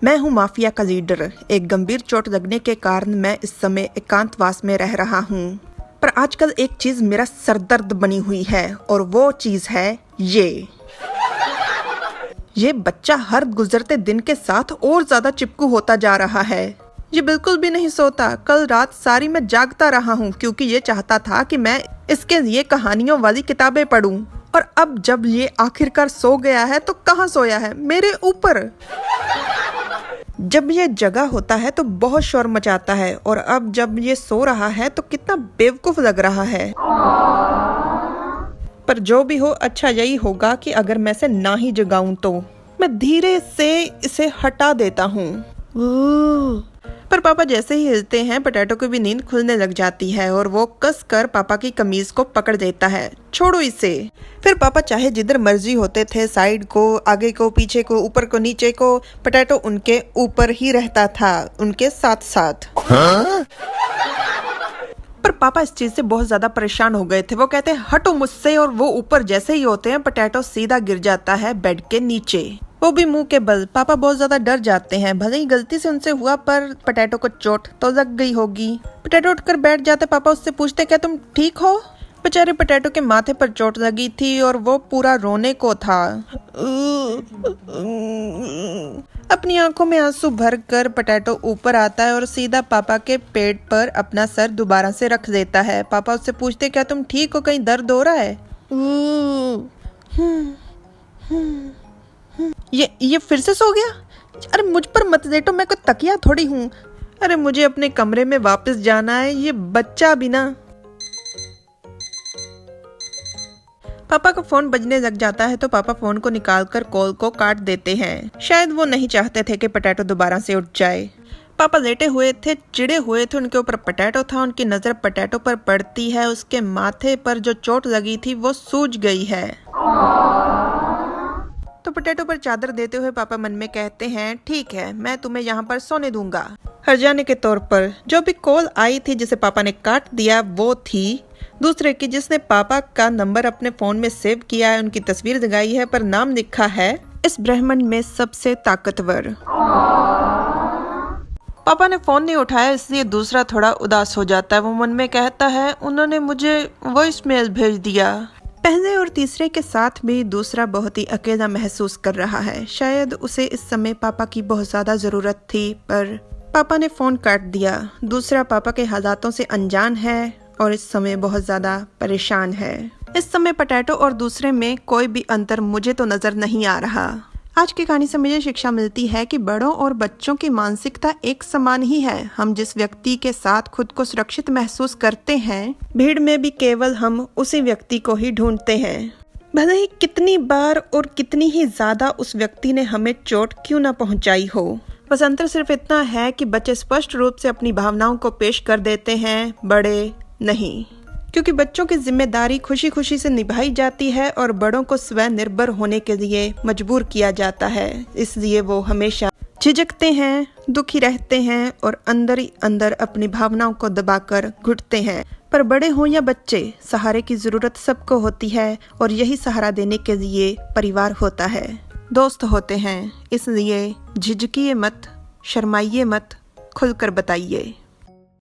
मैं हूँ माफिया का लीडर। एक गंभीर चोट लगने के कारण मैं इस समय एकांतवास में रह रहा हूँ, पर आजकल एक चीज मेरा सरदर्द बनी हुई है और वो चीज है ये बच्चा हर गुजरते दिन के साथ और ज्यादा चिपकू होता जा रहा है। ये बिल्कुल भी नहीं सोता। कल रात सारी मैं जागता रहा हूँ क्योंकि ये चाहता था कि मैं इसके लिए कहानियों वाली किताबें पढूं। और अब जब ये आखिरकार सो गया है तो कहाँ सोया है? मेरे ऊपर। जब ये जगा होता है तो बहुत शोर मचाता है और अब जब ये सो रहा है तो कितना बेवकूफ लग रहा है। पर जो भी हो, अच्छा यही होगा कि अगर मैं इसे ना ही जगाऊं तो मैं धीरे से इसे हटा देता हूँ। पर पापा जैसे ही हिलते हैं पोटैटो को भी नींद खुलने लग जाती है और वो कस कर पापा की कमीज को पकड़ देता है। छोड़ो इसे। फिर पापा चाहे जिधर मर्जी होते थे, साइड को, आगे को, पीछे को, ऊपर को, नीचे को, पोटैटो उनके ऊपर ही रहता था, उनके साथ साथ। पर पापा इस चीज से बहुत ज्यादा परेशान हो गए थे। वो कहते हैं हटो मुझसे, और वो ऊपर जैसे ही होते हैं पोटैटो सीधा गिर जाता है बेड के नीचे, वो भी मुंह के बल। पापा बहुत ज्यादा डर जाते हैं। भले ही गलती से उनसे हुआ पर पोटैटो को चोट तो लग गई होगी। पोटैटो उठकर बैठ जाते। पापा उससे पूछते क्या तुम ठीक हो? बेचारे पोटैटो के माथे पर चोट लगी थी और वो पूरा रोने को था। अपनी आंखों में आंसू भरकर पोटैटो ऊपर आता है और सीधा पापा के पेट पर अपना सर दोबारा से रख देता है। पापा उससे पूछते क्या तुम ठीक हो? कहीं दर्द हो रहा है? ये फिर से सो गया? अरे मुझ पर मत लेटो, मैं कोई तकिया थोड़ी हूँ। अरे मुझे अपने कमरे में वापस जाना है। ये बच्चा भी ना। पापा का फोन बजने लग जाता है तो पापा फोन को निकालकर कॉल को काट देते हैं। शायद वो नहीं चाहते थे कि पोटैटो दोबारा से उठ जाए। पापा लेटे हुए थे, चिड़े हुए थे। उनके ऊपर पोटैटो था। उनकी नजर पोटैटो पर पड़ती है। उसके माथे पर जो चोट लगी थी वो सूज गई है। तो पोटैटो पर चादर देते हुए पापा मन में कहते हैं ठीक है, मैं तुम्हें यहाँ पर सोने दूंगा। हर्जाने के तौर पर जो भी कॉल आई थी जिसे पापा ने काट दिया वो थी दूसरे की, जिसने पापा का नंबर अपने फोन में सेव किया है, उनकी तस्वीर लगाई है, पर नाम लिखा है इस ब्रह्मांड में सबसे ताकतवर। पापा ने फोन नहीं उठाया इसलिए दूसरा थोड़ा उदास हो जाता है। वो मन में कहता है उन्होंने मुझे वॉइसमेल भेज दिया। पहले और तीसरे के साथ भी दूसरा बहुत ही अकेला महसूस कर रहा है। शायद उसे इस समय पापा की बहुत ज्यादा जरूरत थी, पर पापा ने फोन काट दिया। दूसरा पापा के हालातों से अनजान है और इस समय बहुत ज्यादा परेशान है। इस समय पोटैटो और दूसरे में कोई भी अंतर मुझे तो नजर नहीं आ रहा। आज की कहानी से मुझे शिक्षा मिलती है कि बड़ों और बच्चों की मानसिकता एक समान ही है। हम जिस व्यक्ति के साथ खुद को सुरक्षित महसूस करते हैं, भीड़ में भी केवल हम उसी व्यक्ति को ही ढूंढते हैं, भले ही कितनी बार और कितनी ही ज्यादा उस व्यक्ति ने हमें चोट क्यों न पहुंचाई हो। बस अंतर सिर्फ इतना है कि बच्चे स्पष्ट रूप से अपनी भावनाओं को पेश कर देते हैं, बड़े नहीं, क्योंकि बच्चों की जिम्मेदारी खुशी खुशी से निभाई जाती है और बड़ों को स्वयं निर्भर होने के लिए मजबूर किया जाता है। इसलिए वो हमेशा झिझकते हैं, दुखी रहते हैं और अंदर ही अंदर अपनी भावनाओं को दबाकर घुटते हैं। पर बड़े हों या बच्चे, सहारे की जरूरत सबको होती है और यही सहारा देने के लिए परिवार होता है, दोस्त होते हैं। इसलिए झिझकिए मत, शर्माइए मत, खुलकर बताइए।